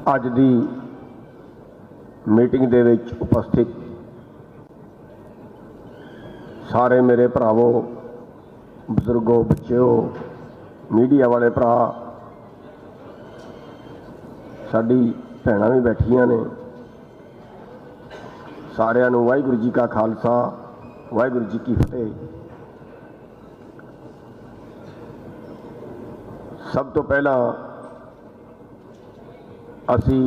ਅੱਜ ਦੀ मीटिंग दे विच उपस्थित सारे मेरे भरावों, बजुर्गों, बच्चों, मीडिया वाले भरा, साडी भैणां भी बैठियां ने, सारिआं नूं वाहिगुरू जी का खालसा, वाहिगुरू जी की फतेह। सब तो पहला असी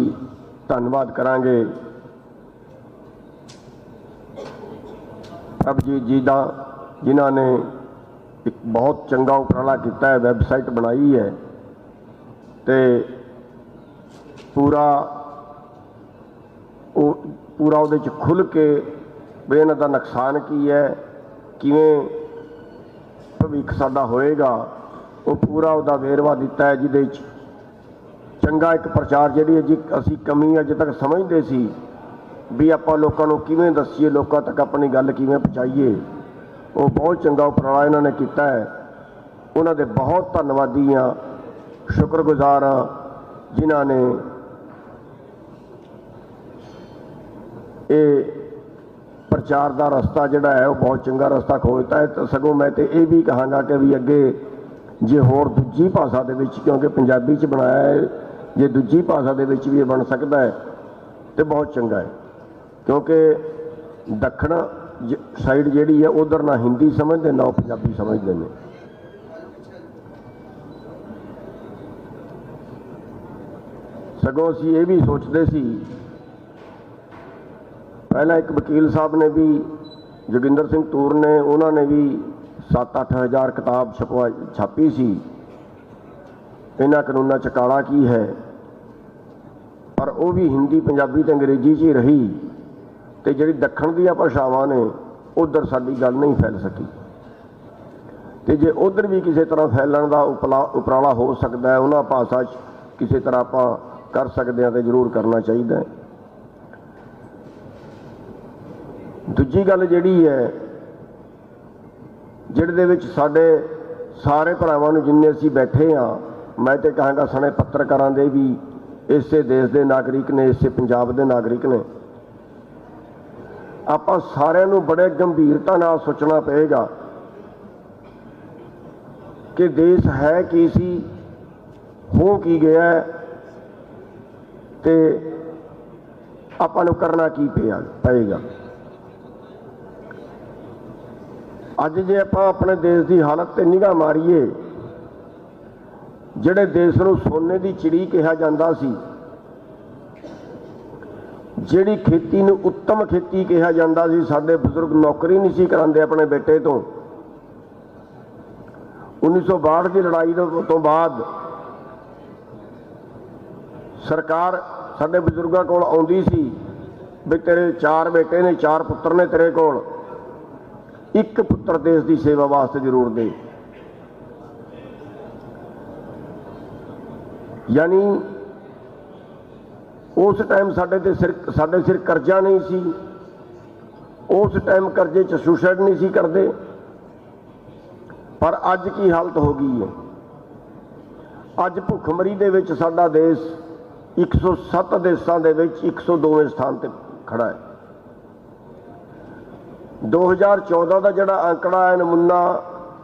धन्नवाद करांगे प्रभजीत जी का, जिन्हों ने एक बहुत चंगा उपराला किया है, वैबसाइट बनाई है तो पूरा उहदे च खुल के भी इन्हां दा नुकसान की है, किवें भविख साडा होएगा, वो पूरा उहदा वेरवा दिता है, जिहदे च चंगा एक प्रचार जिहड़ी है जी असी कमी अजे तक समझते सी भी आपां लोकां नूं किवें दसीए, लोकां तक अपनी गल किवें पहुंचाईए, वो बहुत चंगा उपराला इन्हां ने कीता है। उन्हां दे बहुत धन्नवादी हाँ, शुक्रगुजार हाँ, जिन्हां ने ये प्रचार का रस्ता जिहड़ा है वो बहुत चंगा रस्ता खोजता है। तो सगों मैं तो ये भी कहांगा कि भी अगे जे होर दूजी भाषा दे विच, क्योंकि पंजाबी च बनाया है, जे दूजी भाषा दे विच भी बन सकता है तो बहुत चंगा है, क्योंकि दक्षिण साइड जिहड़ी है उधर ना हिंदी समझते ना पंजाबी समझते हैं। सगों असीं ये भी सोचते सी, पहला एक वकील साहब ने भी, जोगिंदर सिंह तूर ने, उन्होंने भी 7-8 हज़ार किताब छापी सी, इन्हां कानूनां च काला की है, पर वो भी हिंदी, पंजाबी ते अंग्रेजी च ही रही, तो जिहड़ी दक्षिण दी भाषावां ने उधर साडी गल नहीं फैल सकी। तो जे उधर भी किसी तरह फैलण का उपराला हो सकता है, उन्हां भाषा किसी तरह आपां कर सकते हैं तो जरूर करना चाहिए। दूजी गल जिहड़ी है, जिहदे विच साडे सारे भरावां नूं जिन्ने असीं बैठे हाँ, मैं तो कहांगा सने पत्रकारां दे भी इसे देश के नागरिक ने, इसे पंजाब के नागरिक ने, आपां सारिआं नूं बड़े गंभीरता नाल सोचना पएगा कि देश है की सी, हो की गया है, ते आपां नूं करना की पएगा। अज जे आपां अपने देश की हालत ते निगाह मारीए, जिहड़े देश नूं सोने की चिड़ी कहा जाता सी, जिहड़ी खेती नूं उत्तम खेती कहा जाता सी, साडे बजुर्ग नौकरी नहीं सी करांदे अपने बेटे तो। 1962 की लड़ाई तो बाद सरकार साडे बजुर्गों कोल आउंदी सी भी तेरे 4 बेटे ने, 4 पुत्र ने तेरे कोल, एक पुत्र देश की सेवा वास्ते जरूर दे। यानी उस टाइम साडे सिर कर्जा नहीं सी, उस टाइम कर्जे च सुसाइड नहीं सी करते, पर अज की हालत हो गई है। अज भुखमरी दे विच साडा देश 107 देशों के 102वें स्थान पर खड़ा है। 2014 का जिहड़ा आंकड़ा है नमूना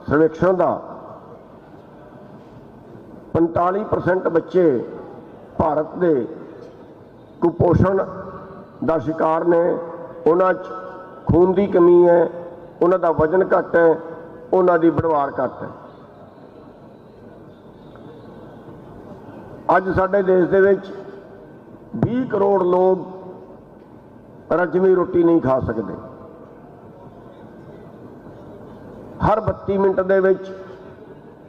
सर्वेक्षण का, 45% बच्चे भारत के कुपोषण का शिकार ने, उन्हां खून की कमी है, उन्हां दा वजन घट है, उन्हां दी बढ़वार घट है। अज साडे देश दे विच 20 करोड़ लोग रजमी रोटी नहीं खा सकते। हर 32 मिनट दे विच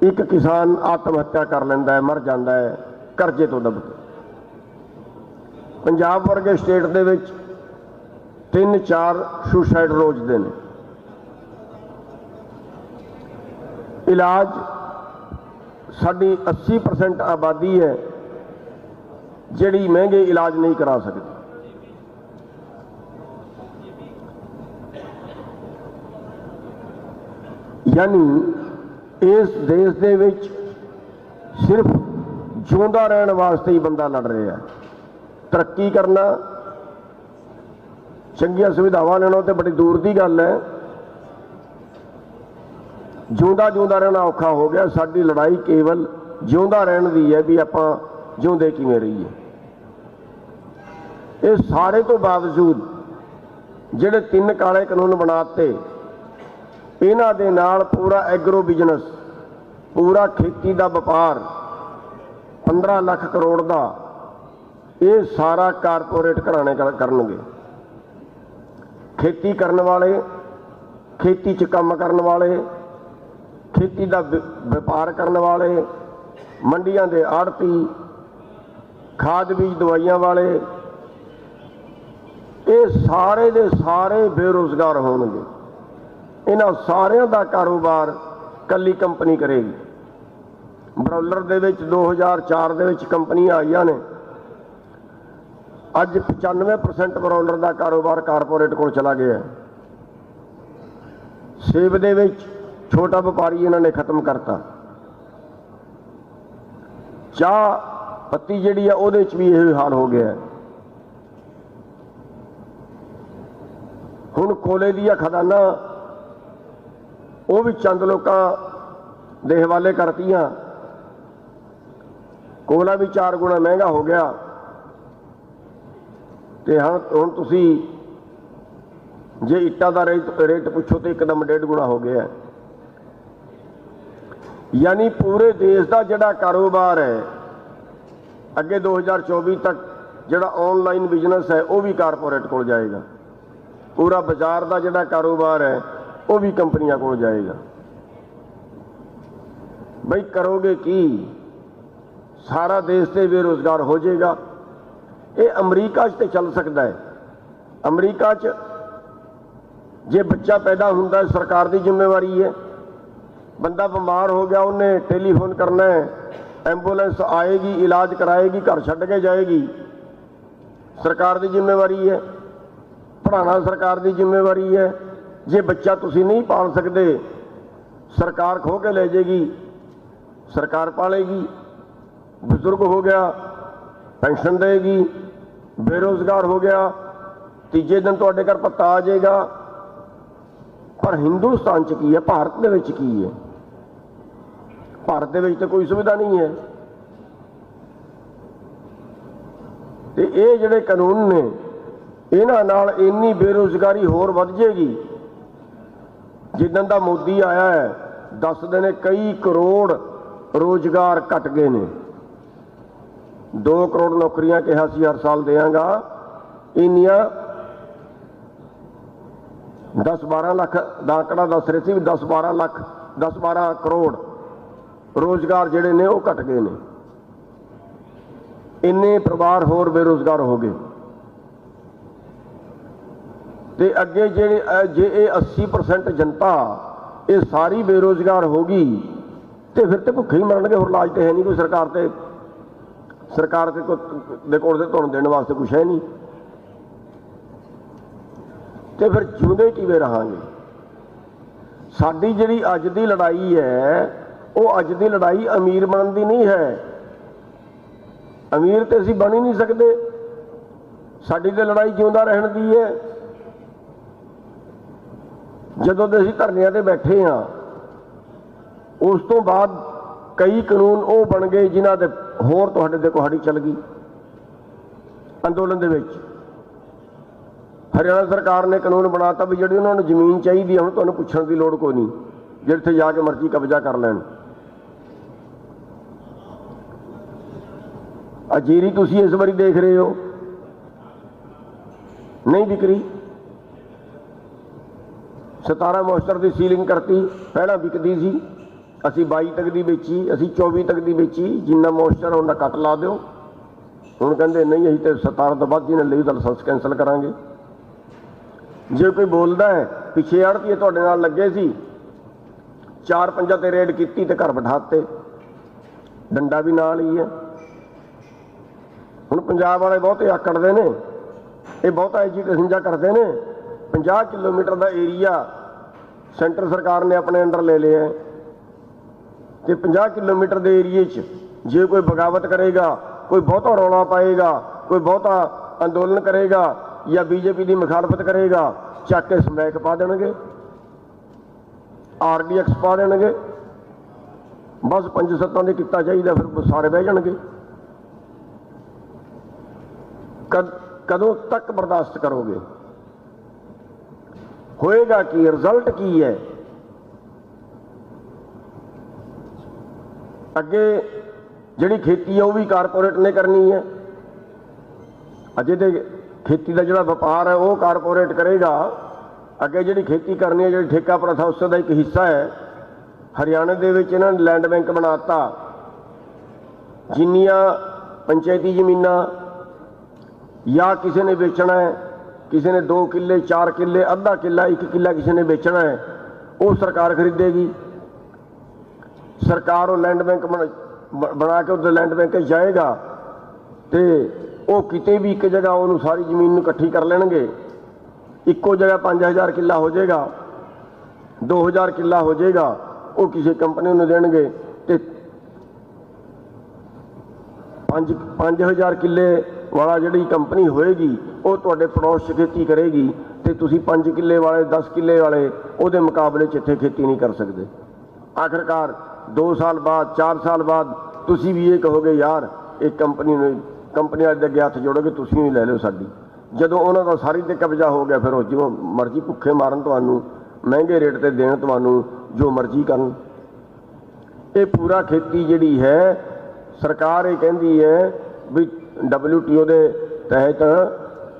एक किसान आत्महत्या कर लैंदा है, मर जाता है कर्जे तो दब के। पंजाब वर्गे स्टेट दे विच 3-4 सुसाइड रोज दे ने। इलाज साडी 80% आबादी है जिहड़ी महंगे इलाज नहीं करा सकती। यानी इस देश दे विच सिर्फ जिउंदा रहने वास्ते ही बंदा लड़ रहा है। तरक्की करना, चंगियां सुविधावां लेना तो बड़ी दूर की गल है। जिउंदा जिउंदा रहना औखा हो गया। साडी लड़ाई केवल जिउंदा रहने की है भी आपां जिउंदे किवें रहीए। इस सारे तो बावजूद जिहड़े 3 काले कानून बनाते, इन्हां दे नाल पूरा एग्रो बिजनेस, पूरा खेती का व्यापार 15 लाख करोड़ का ये सारा कारपोरेट घराने करनगे। खेती करने वाले, खेती च काम करने वाले, खेती का व्यापार करने वाले, मंडियां दे आड़ती, खाद बीज दवाइयां वाले, ये सारे दे सारे बेरोजगार होणगे। इन्हां सारिਆਂ ਦਾ कारोबार कली कंपनी करेगी। बरौलर दे विच 2004 दे विच कंपनियां आईयां ने, अज 95% बरौलर का कारोबार कारपोरेट को चला गया। सेब दे विच छोटा व्यापारी इन्होंने खत्म करता। चाह पत्ती जिहड़ी है उहदे विच भी यही हाल हो गया। हुण कोले दी खदाना वो भी चंद लोगों दे हवाले करतियां। कोला भी 4 गुणा महंगा हो गया। तो हुण तुसी जे इट्टां दा रेट पुछो तो एकदम 1.5 गुणा हो गया। यानी पूरे देश का जिहड़ा कारोबार है, अगे 2024 तक जिहड़ा ऑनलाइन बिजनेस है वो भी कारपोरेट को जाएगा। पूरा बाजार का जिहड़ा कारोबार है वो भी कंपनियां को जाएगा। भाई करोगे की? सारा देश से बेरोजगार हो जाएगा। ये अमरीका च चल सकता है। अमरीका च जे बच्चा पैदा होता है सरकार की जिम्मेवारी है। बंदा बीमार हो गया, उन्हें टेलीफोन करना है, एंबूलेंस आएगी, इलाज कराएगी, घर छड्ड के जाएगी, सरकार की जिम्मेवारी है। पढ़ाना सरकार की जिम्मेवारी है। जे बच्चा तुसी नहीं पाल सकते, सरकार खो के ले जाएगी, सरकार पालेगी। बुजुर्ग हो गया पेंशन देगी, बेरोजगार हो गया तीजे दिन तुहाडे घर भत्ता आ जाएगा। पर हिंदुस्तान च की है, भारत दे विच की है? भारत दे विच तो कोई सुविधा नहीं है। ते ये जिहड़े कानून ने इन्हां नाल इन्नी बेरोजगारी होर वध जाएगी। जिदन दा मोदी आया है 10 दिन कई करोड़ रोजगार घट गए ने। 2 करोड़ नौकरियां कहा सी हर साल देंगा, इन्नियां 10-12 लाख का आंकड़ा दस रहे थे। 10-12 लाख 10-12 करोड़ रोजगार जिहड़े ने वो घट गए ने। इन्ने परिवार होर बेरोजगार हो गए। ते अगे जे 80% जनता ये सारी बेरोजगार होगी तो फिर तो भुखे ही मरनगे। होर इलाज तो है नहीं कोई। सरकार के कोल तुहानूं देने वास्ते कुछ है नहीं। तो फिर जिउंदे किवें रहांगे? साडी जिहड़ी अज दी लड़ाई है वो अज दी लड़ाई अमीर बनन दी नहीं है। अमीर तो असीं बन ही नहीं सकते। साडी तो लड़ाई जिउंदा रहण दी है। जदों दे असीं धरनिਆਂ ते बैठे हाँ, उस तो बाद कई कानून वो बन गए जिन्हां दे होर तुहाडे ते कुहाड़ी चल गई। अंदोलन दे विच हरियाणा सरकार ने कानून बनाता भी जिहड़ी उन्होंने जमीन चाहिए हुण तुहानूं पुछण की लोड़ कोई नहीं, जिथे जाके मर्जी कब्जा कर लैण। अजीरी तुसीं इस बारी देख रहे हो नहीं बिक रही। 17 मॉइस्चर की सीलिंग करती, पहला बिकती सी, असी 22 तक की बेची, असी 24 तक की बेची। जिन्ना मॉइस्चर उन्ना कट ला दो। हुण कहंदे नहीं असीं तो 17 तो बाद जिन्हें ਲਈ ਤਾਂ लाइसेंस कैंसल करांगे। जे कोई बोलता है पिछे आड़तीए तुहाडे नाल लगे सी, 4-5 ते रेड की तो घर बिठाते, डंडा भी नाल ही है। हुण पंजाब वाले बहुते आकड़दे ने, ये बहुता एजीटेशन जा करते हैं। 50 किलोमीटर का एरिया सेंटर सरकार ने अपने अंडर ले लिया है। तो 50 किलोमीटर के एरिए जे कोई बगावत करेगा, कोई बहुता रौला पाएगा कोई बहुता अंदोलन करेगा या बीजेपी की मुखालफत करेगा, चक के समैक पा देंगे, RDX पा देंगे, बस 5-7 दे किता चाहिए, फिर सारे बह जाएंगे। कदों तक बर्दाश्त करोगे? होएगा कि रिजल्ट की है? अगे जिहड़ी खेती है वह भी कारपोरेट ने करनी है। अजे तो खेती का जिहड़ा व्यापार है वह कारपोरेट करेगा। अगे जिहड़ी खेती करनी है, जिहड़ी ठेका प्रथा उसका एक हिस्सा है। हरियाणे दे विच इन्हां ने लैंड बैंक बनाता, जिन्नियां पंचायती जमीनां या किसी ने बेचना है, किसी ने 2 किले 4 किले आधा किला 1 किला किसी ने बेचना है, वो सरकार खरीदेगी। सरकार वो लैंड बैंक बना के उधर लैंड बैंक जाएगा तो वो किते भी एक जगह उन्होंने सारी जमीन इकट्ठी कर लेंगे। इक्को जगह 5000 किला हो जाएगा, 2000 किला हो जाएगा, वो किसी कंपनी में देंगे तो 5000 किले वाला जी कंपनी होएगी वो तुहाडे पड़ोस खेती करेगी तो तुसी 5 किले वाले 10 किले वाले वो मुकाबले इत्थे खेती नहीं कर सकते। आखिरकार 2 साल बाद 4 साल बाद तुसी भी ये कहोगे यार एक कंपनी वाले अगे हथ जोड़ोगे, तुसी भी लै लो साडी। जदों उन्हां दा सारी ते कब्जा हो गया फिर वो जो मर्जी भुखे मारन, तुहानूं महंगे रेट ते देण, तुहानूं जो मर्जी करन। ये पूरा खेती जिहड़ी है सरकार ये कहती है भी WTO के तहत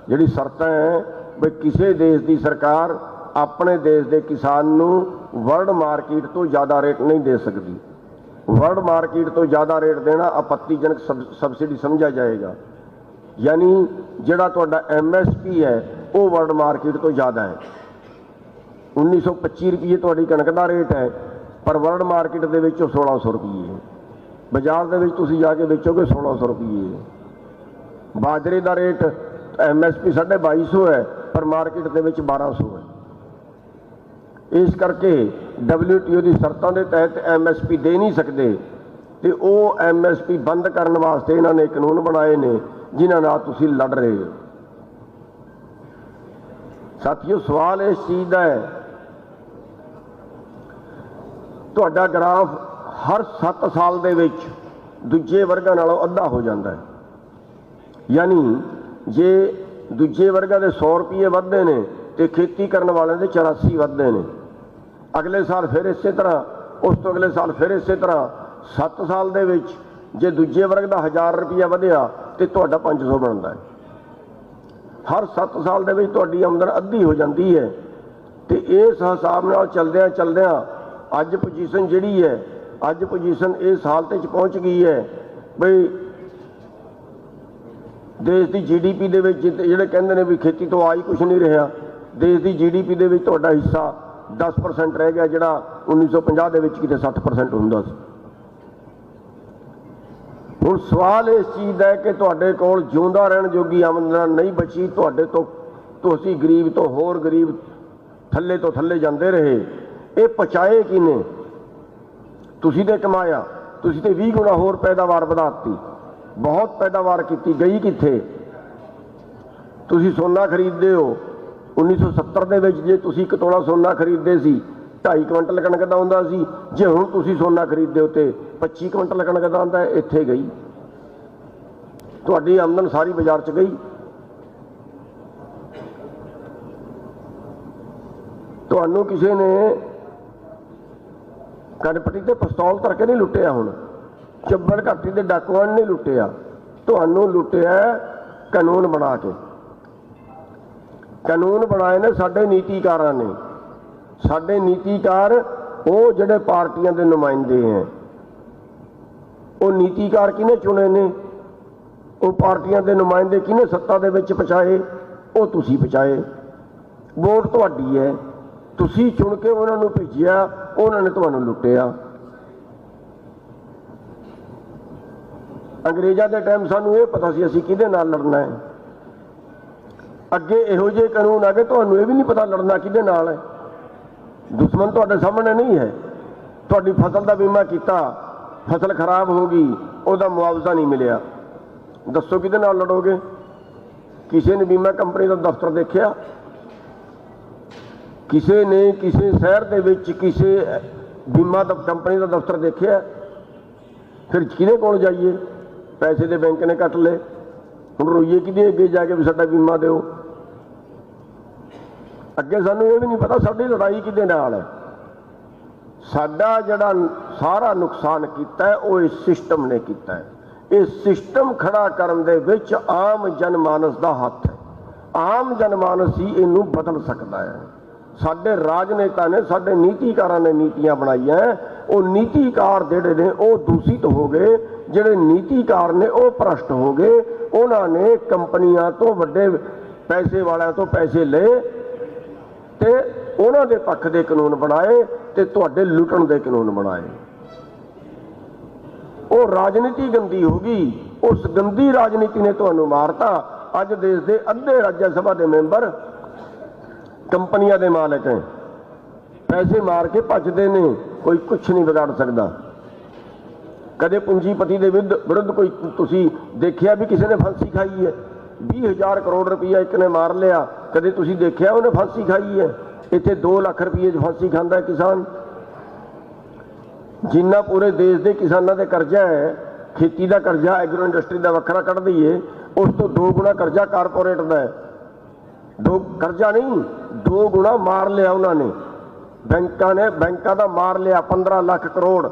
जिहड़ी शर्तां है भी किसी देश की सरकार अपने देश के किसान नूं वर्ल्ड मार्केट तो ज़्यादा रेट नहीं दे सकती। वर्ल्ड मार्केट तो ज़्यादा रेट देना आपत्तिजनक सबसिडी समझा जाएगा। यानी जिहड़ा तुहाडा MSP है वो वर्ल्ड मार्केट तो ज़्यादा है। 1925 रुपये तुहाडी कणक का रेट है, पर वर्ल्ड मार्केट के 1600 रुपये है। बाजार के तुसीं जाके बेचोगे 1600 रुपये है। बाजरे का रेट MSP 2250 है, पर मार्केट के 1200 है। इस करके WTO की शर्तों के तहत MSP दे नहीं सकते, तो वो MSP बंद करने वास्ते इन्होंने कानून बनाए ने जिन्हां नाल तुसीं लड़ रहे हो। साथियों, सवाल इस चीज़ का है, तुहाडा ग्राफ हर 7 साल दे विच दूजे वर्गां नालों अद्धा हो जाता है। यानी जे दूजे वर्गां दे 100 रुपये वधदे ने तो खेती करने वाले दे 84 वधदे ने। अगले साल फिर इस तरह, उस तो अगले साल फिर इस तरह। 7 साल दे विच जे दूजे वर्ग का 1000 रुपया वधिया तो तुहाडा 500 बनता है। हर 7 साल दे विच तुहाडी आमदन अद्धी हो जाती है। तो इस हिसाब नाल चलदियां चलदियां अज पोजीशन जिहड़ी है, अज पोजीशन इस हालत पहुँच गई है बई देश की GDP दे विच जिहड़े कहंदे ने भी खेती तो आई कुछ नहीं रहा, देश की GDP दे विच तुहाडा हिस्सा 10% रह गया, जिहड़ा 1950 दे विच किते 60% हुंदा सी। हुण सवाल इस चीज़ का है कि तुहाडे कोल जिउंदा रहण जोगी आमदन नहीं बची, तुहाडे तो तुसीं गरीब तो होर गरीब थल्ले तो थल्ले जांदे रहे। ये पचाए किने? तुसीं ते कमाया, तुसीं ते 20 गुना होर पैदावार वधाती, बहुत पैदावार की गई कित्थे? तुसीं सोना खरीदते हो। 1970 दे विच जे तुसीं 1 तोला सोना खरीदते सी 2.5 क्विंटल कणक का आउंदा सी, जे हुण तुसीं सोना खरीदते हो तो 25 क्विंटल कणक का आउंदा है। इत्थे गई तुहाडी आमदन सारी बाजार च गई। तुहानूं किसी ने कनपटी ते पिस्तौल धर के नहीं लुटिया, हुण चब्बड़ घाटी के डाकुआं ने नहीं लुटिया, तुहानूं लुटिया कानून बना के। कानून बनाए ने साडे नीतिकारां ने। साडे नीतिकार वो जिहड़े पार्टियां दे नुमाइंदे हैं, वो नीतिकार किने चुने ने? वो पार्टियां दे नुमाइंदे किने सत्ता दे विच पहुंचाए? वो तुसीं पहुंचाए। वोट तुहाडी है, तुसीं चुन के उन्हां नूं भेजिया, उन्हां ने तुहानूं लुटिया। अंग्रेज़ां दे टाइम सानूं ये पता सी असीं किहदे नाल लड़ना है। अगे इहो जिहे कानून आ गए, तुहानूं ये भी नहीं पता लड़ना किहदे नाल है। दुश्मन तुहाडे सामने नहीं है। तुहाडी फसल का बीमा किया, फसल खराब हो गई, उसका मुआवजा नहीं मिलिया, दसो किहदे नाल लड़ोगे? किसी ने बीमा कंपनी का दफ्तर देखिया? किसी ने किसी शहर के विच किसी बीमा कंपनी का दफ्तर देखिया? फिर किहदे कोल जाइए? पैसे तो बैंक ने कट ले, हुण रोईए किहदे अगे जाके भी साडा बीमा दिओ? अगे सानू ये भी नहीं पता साडी लड़ाई किहदे नाल है। साडा जिहड़ा सारा नुकसान कीता है वो इस सिस्टम ने कीता है। इस सिस्टम खड़ा करन दे विच आम जनमानस दा हत्थ है। आम जनमानस ही इनू बदल सकता है। साडे राजनेता ने, साडे नीतिकारां ने नीतियां बनाईयां, वो नीतिकार जिहड़े ने वो दूषित हो गए, जिहड़े नीतिकार ने वो भ्रष्ट हो गए। उन्होंने कंपनियां तो वड्डे पैसे वालियां तो पैसे ले ते उन्हां दे पक्ष दे कानून बनाए ते तुहाडे लुटण दे कानून बनाए। वो राजनीति गंदी होगी। उस गंदी राजनीति ने तुहानू मारता। अज देश के अद्धे राज्य सभा के मैंबर कंपनियां दे मालिक हैं, पैसे मार के भजते ने, कोई कुछ नहीं बिगाड़ सकता। कदे पूंजीपति के विरुद्ध कोई तुसी देखिया भी किसी ने फांसी खाई है? 20,000 करोड़ रुपया एक ने मार लिया, कदे तुसी देखिया उन्हें फांसी खाई है? इत्थे 2 लाख रुपये फांसी खांदा है किसान। जिन्ना पूरे देश के किसानों के कर्जा है, खेती का कर्जा एग्रो इंडस्ट्री का वखरा कढ़ दईए, उस तो 2 गुणा कर्जा कारपोरेट का है। 2 कर्जा नहीं, 2 गुणा मार लिया उन्होंने। बैंकों का मार लिया 15 लाख करोड़।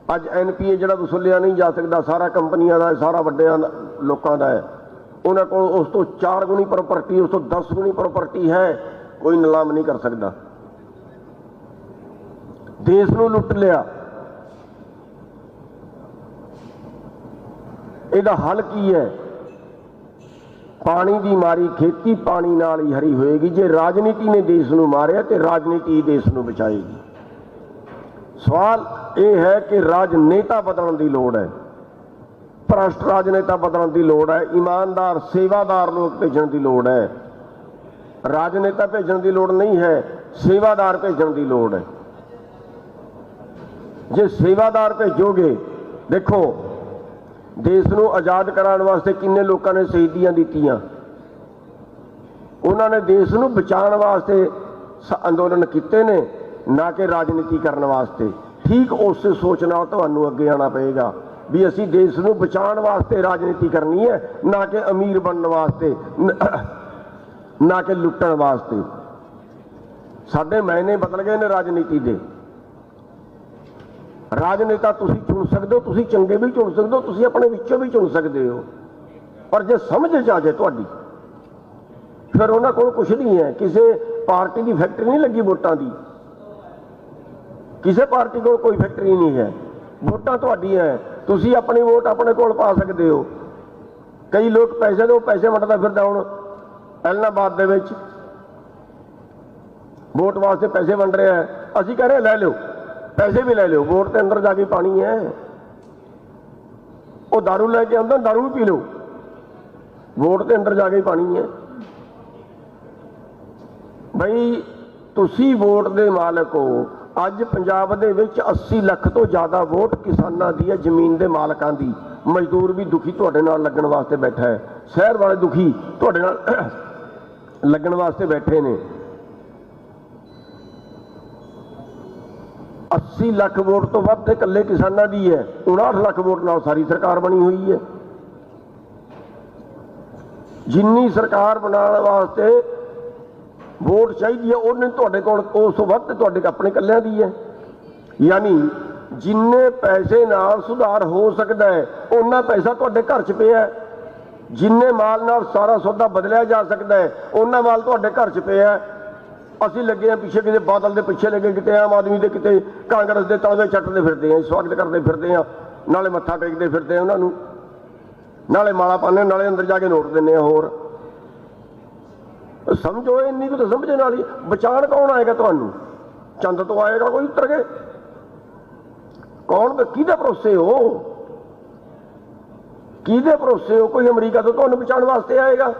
अज NPA जो वसूलिया नहीं जा सकता, सारा कंपनियों का, सारा वड्डिया लोगों का है। उन्होंने को उस तो 4 गुणी प्रॉपर्टी, उस तो 10 गुणी प्रॉपर्टी है, कोई नीलाम नहीं कर सकता। देश को लुट लिया। इहदा हल की है? पानी की मारी खेती पानी नाल ही हरी होएगी। जे राजनीति ने देश को मारिया तो राजनीति ही देश को बचाएगी। सवाल यह है कि राजनेता बदलने की लोड़ है, भ्रष्ट राजनेता बदलने की लोड़ है, ईमानदार सेवादार लोग भेजने की लोड़ है। राजनेता भेजने की लोड़ नहीं है, सेवादार भेजने की लोड़ है। जे सेवादार भेजोगे, देखो देश को आज़ाद कराने वास्ते किन्ने लोगों ने शहीदियां दीतियां। उन्होंने देश को बचाने वास्ते अंदोलन किए ने, ना कि राजनीति करने वास्ते। ठीक उस सोचना तुहानू अगे आना पएगा भी असी देश को बचाने वास्ते राजनीति करनी है, ना कि अमीर बनने वास्ते, ना कि लुटण वास्ते। साडे मायने बदल गए ने राजनीति के। राजनेता तुसी चुन सकते हो, तुसी चंगे भी चुन सकते हो, तुसी अपने विचों भी चुन सकते हो, पर जे समझ आ जाए तुहाडी, फिर उन्हां कोल कुछ नहीं है। किसी पार्टी की फैक्ट्री नहीं लगी वोटां की, किसी पार्टी को कोई फैक्ट्री नहीं है। वोटां तुहाडियां है, तुसी अपनी वोट अपने कोल पा सकते हो। कई लोग पैसे दो पैसे वंडदा फिरदा, हुण ऐलनाबाद दे विच वोट वास्ते पैसे वंड रहा है। असीं कह रहे लै लो, पैसे भी ले लो, वोट के अंदर जाके पानी है। वो दारू लैके आंदा, दारू भी पी लो, वोट के अंदर जाके पानी है। बई तुसी वोट के मालिक हो। अज पंजाब दे विच 80 लाख तो ज़्यादा वोट किसानां दी है, जमीन के मालिकां दी। मजदूर भी दुखी तुहाडे नाल लगन वास्ते बैठा है, शहर वाले दुखी तुहाडे नाल लगन वास्ते बैठे ने। 80 लाख वोट तो वध कल्ले किसानों की है। 59 लाख वोट नाल सारी सरकार बनी हुई है। जिन्नी सरकार बनाने वास्ते वोट चाहिए उन्हें तुहाडे कोल उस तो वध तुहाडे अपने कल्लियां दी है। यानी जिन्ने पैसे नाल सुधार हो सकता है उन्ना पैसा तुहाडे घर च पिया है। जिन्ने माल नाल सारा सौदा बदलिया जा सकता है उन्ना माल तुहाडे घर च पिया है। असीं लगे हैं पीछे, किसी बादल के पिछे लगे, कितने आम आदमी के, कितने कांग्रेस के तलवे चटते फिरते हैं, स्वागत करते फिरते हैं, नाले मत्था टेकते फिरते हैं उन्होंने, नाले माला पाने, नाले अंदर जाके नोट देने। होर समझो, इन्नी को तो समझे नाली। बचान कौन आएगा तुहानू? चंद तो आएगा कोई उतर के? कौन किहदे भरोसे हो? किहदे भरोसे हो? कोई अमरीका तो तुहानू बचाने वास्ते आएगा?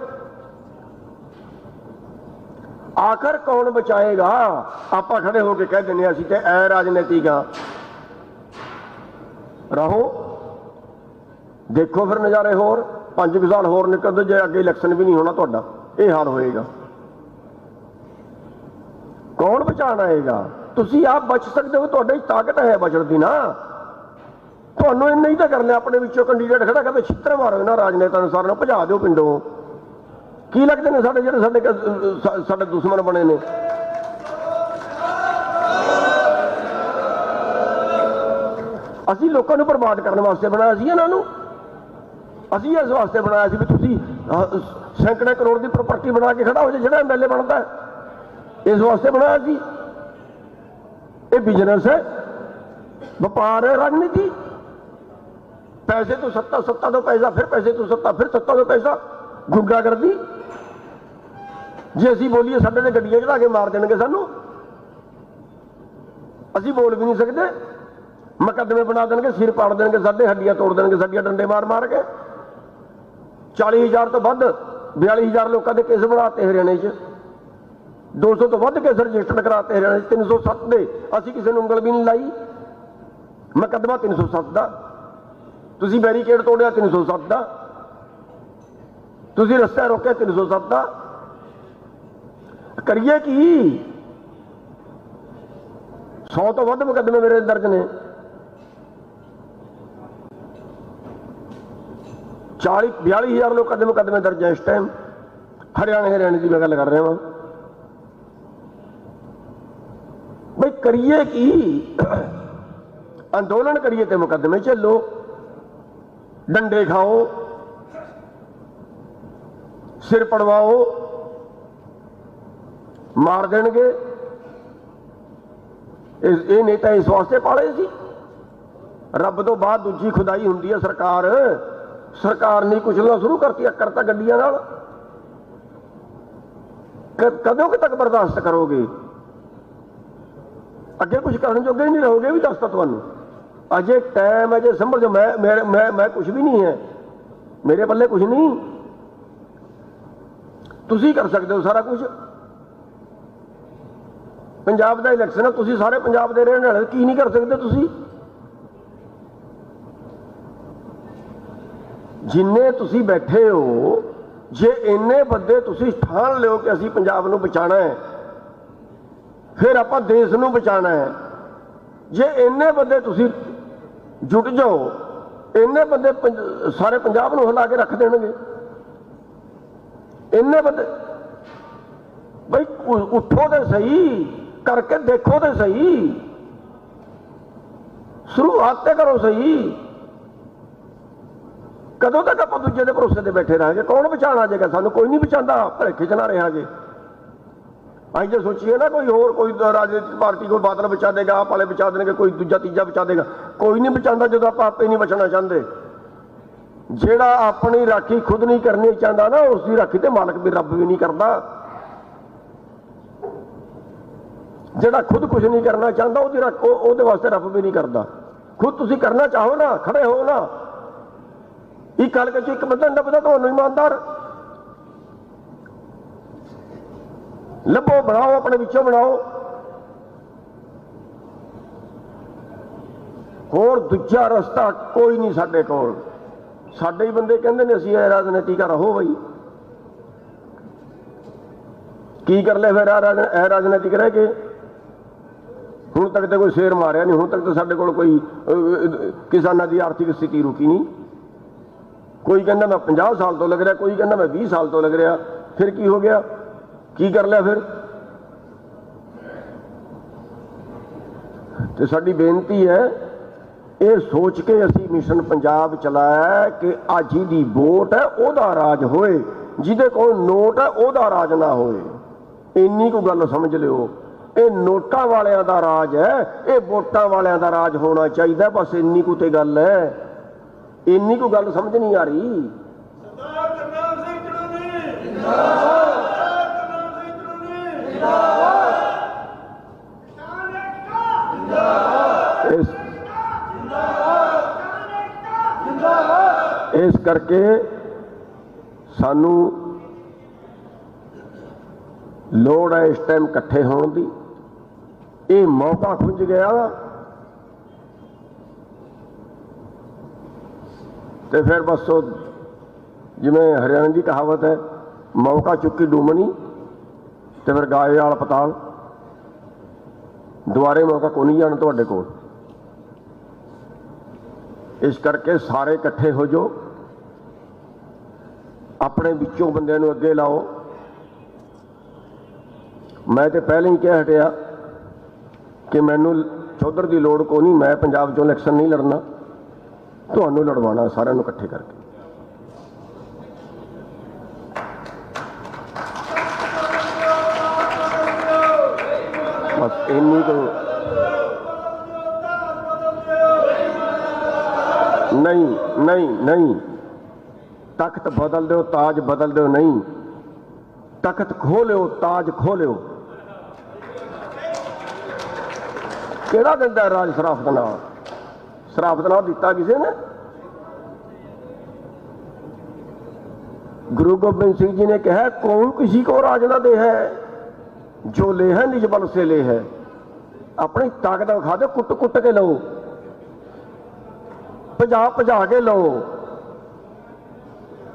आखिर कौन बचाएगा? आप खड़े होकर कह दें असीं ते ऐ राजनीतिक हाँ। रहो, देखो फिर नज़ारे होर। 5 ਸਾल होर निकल जे अगे इलैक्शन भी नहीं होना तुहाडा ये हाल होएगा। कौन बचाण आएगा? तुसी आप बच सकते हो, तुहाडे ताकत है बचण दी ना। तुहानूं इन्ना ही तो कर लिया, अपने विचों कैंडीडेट खड़ा करके छित्तर मारो इन्हां राजनेता नूं सारिਆਂ ਨੂੰ भजा दिओ पिंडों। की लगते हैं साडे जिहड़े साडे दुश्मन बने ने? असीं लोकां नूं बर्बाद करने वास्ते बनाया सी इन्हां नूं। असीं इस वास्ते बनाया सी भी तुसीं सैकड़े करोड़ की प्रॉपर्टी बना के खड़ा हो जाए जिहड़ा MLA बनता है, इस वास्ते बनाया सी। ये बिजनेस है, व्यापार है, राजनीति। पैसे तो सत्ता, सत्ता तो पैसा, फिर पैसे तो सत्ता, फिर सत्ता तो पैसा, गुंडागर्दी। जे असीं बोलीए साडे ते गड्डियां चढ़ा के मार देणगे सानूं, असीं बोल भी नहीं सकते। मुकदमे बना देंगे, सिर पाड़ देंगे साडे, हड्डियां तोड़ देंगे साडियां डंडे मार मार के। 40,000 तो वध 42,000 लोगों के केस बनाते हरियाणे च, 200 तो वध केस रजिस्टर कराते हरियाणे 307 दे। असीं किसी ने उंगल भी नहीं लाई। मुकदमा 307 का, तुसीं बैरीकेड तोड़िया 307 का, तुसीं रस्ता रोकिया 307 का। करिए की? 100 तो वध मुकदमे मेरे दर्ज ने। 42,000 लोगों के मुकदमे दर्ज है इस टाइम हरियाणे की मैं गल कर रहा हूं। भाई करिए की? अंदोलन करिए तो मुकदमे चलो, डंडे खाओ, सिर पड़वाओ, मार देंगे। ये नेता इस वास्ते पाले सी। रब तो बाद दूजी खुदाई हुंदी है सरकार। सरकार ने कुचलना शुरू करती करता गड्डियां नाल। कदों तक बर्दाश्त करोगे? अगे कुछ करने जोगे ही नहीं रहोगे। भी दसता तुहानूं अजे टाइम अजे समझो। मैं कुछ भी नहीं है, मेरे पल्ले कुछ नहीं। तुसी कर सकते हो सारा कुछ। पंजाब का इलैक्शन है, तुसी सारे पंजाब के रहने वाले की नहीं कर सकते? तुसी जिन्ने तुसी बैठे हो, जे इन्ने बंदे तुसी ठान लियो कि असीं पंजाब नूं बचाना है, फिर आपां देश नूं बचाना है। जे इन्ने बंदे तुसी जुट जाओ, इन्ने बंदे सारे पंजाब नूं हिला के रख देणगे। इन्ने बंदे भाई उठो तो सही, करके देखो तो सही, शुरुआत तो करो सही। कदों तक आप दूजे के भरोसे से बैठे रहेंगे? कौन बचाना जाएगा सानू? कोई नहीं बचाता, भलेखे च ना रहा जे। अं जो सोचिए ना कोई होर कोई राजनीतिक पार्टी को बादल बचा देगा, आप वाले बचा देंगे, कोई दूजा तीजा बचा देगा। कोई नहीं बचाता जो आप आपे नहीं बचना चाहते। जेड़ा अपनी राखी खुद नहीं करनी चाहता ना, उसकी राखी तो मालक भी रब भी नहीं करता। जेड़ा खुद कुछ नहीं करना चाहता उसके वास्ते रब भी नहीं करता। खुद तुसी करना चाहो ना, खड़े हो ना, एक हल्के च एक बंदा लभदा तुहानूं ईमानदार लभो, बनाओ, अपने विचों बनाओ। होर दूजा रस्ता कोई नहीं साडे कोल। साडे ही बंदे कहंदे ने असीं राजनीति का रहो बई। की कर ले फिर राजनीतिक रह के? हुण तक तो कोई शेर मारिया नहीं, हुण तक तो साडे कोल कोई किसानां दी आर्थिक स्थिति रुकी नहीं। कोई कहना मैं 50 साल तो लग रहा, कोई कहना मैं 20 साल तो लग रहा। फिर की हो गया? की कर लिया फिर? तो साडी बेनती है, ये सोच के असी मिशन पंजाब चलाया कि अज दी वोट है ओदा राज होए, जिहदे कोल नोट है ओदा राज ना होए। इन्नी को गल समझ लियो। ये नोटा वालियां दा राज है, ये वोटां वालियां दा राज होना चाहिए। बस इन्नी को ते गल है। इन्नी को गल समझ नहीं आ रही। इस करके सानू लोड़ है इस टाइम इकट्ठे होने की। ये मौका खुंज गया तो फिर बस जिमें हरियाणा की कहावत है, मौका चुकी डूमनी तो फिर गाए वाल पताल। दुबारे मौका को नहीं जाना तुहाडे कोल। इस करके सारे इकट्ठे हो जाओ, अपने विचों बंदे नूं अगे लाओ। मैं तो पहले ही कह हटिया कि मैनू चौधर की लोड़ को नहीं, मैं पंजाब चों इलैक्शन नहीं लड़ना, तुहानूं लड़वाना सारिਆਂ ਨੂੰ इकट्ठे करके। बस इन्नी तो नहीं नहीं नहीं, तख्त बदल दो ताज बदल दो नहीं, तख्त खो लो ताज खो लो। किहड़ा दिंदा राज शराफत नाल? शराफत नाल दिता किसी ने? गुरु गोबिंद सिंह जी ने कहा, कौन किसी को राज ना दे है, जो ले है निज बल से ले है। अपनी ताकत विखा दो, कुट कुट के लो, भजा भजा के लो।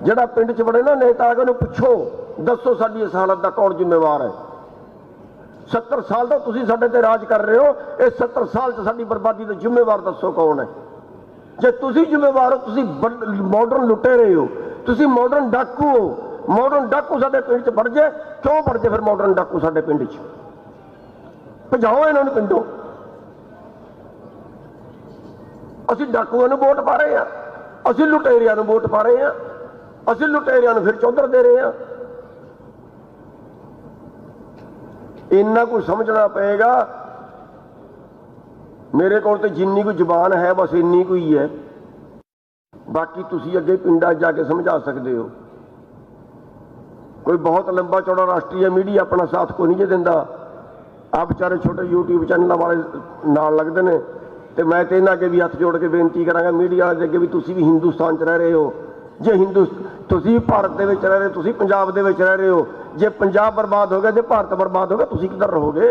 जिहड़ा पिंड च बड़े ना नेता आगे उन्हें पुछो, दसो साडी इस हालत का कौन जिम्मेवार है? 70 साल तो तुसीं साडे ते राज कर रहे हो, इस 70 साल च साडी बर्बादी का जिम्मेवार दसो कौन है? जे तुसीं जिम्मेवार हो, तुसीं मॉडर्न लुटे रहे हो, तुसीं मॉडर्न डाकू हो। मॉडर्न डाकू साडे पिंड च बढ़ जाए, क्यों बढ़ जाए फिर मॉडर्न डाकू साडे पिंड च? भजाओ इन्हां नूं पिंडों। असीं डाकुआं नूं वोट पा रहे हैं, असीं लुटेरियां नूं वोट पा रहे हैं, असीं लुटेरियां नूं फिर चौधर दे रहे हैं। इन्ना कुछ समझना पएगा। मेरे को तो जिन्नी कोई जबान है बस इन्नी कोई है, बाकी तुसीं अगे पिंडां जाके समझा सकते हो। कोई बहुत लंबा चौड़ा राष्ट्रीय मीडिया अपना साथ को नहीं जे दिंदा। आप बेचारे छोटे यूट्यूब चैनलों वाले नाल लगते हैं, तो मैं तो इन्हां अगे भी हथ जोड़ के बेनती करांगा मीडिया वाले अगे भी, तुसीं भी हिंदुस्तान च रह रहे हो। जे तुसीं भारत दे विच रह रहे हो, तुसीं पंजाब दे विच रह रहे हो। जे पंजाब बर्बाद हो गया, जे भारत बर्बाद हो गया, तुसीं किधर रहोगे?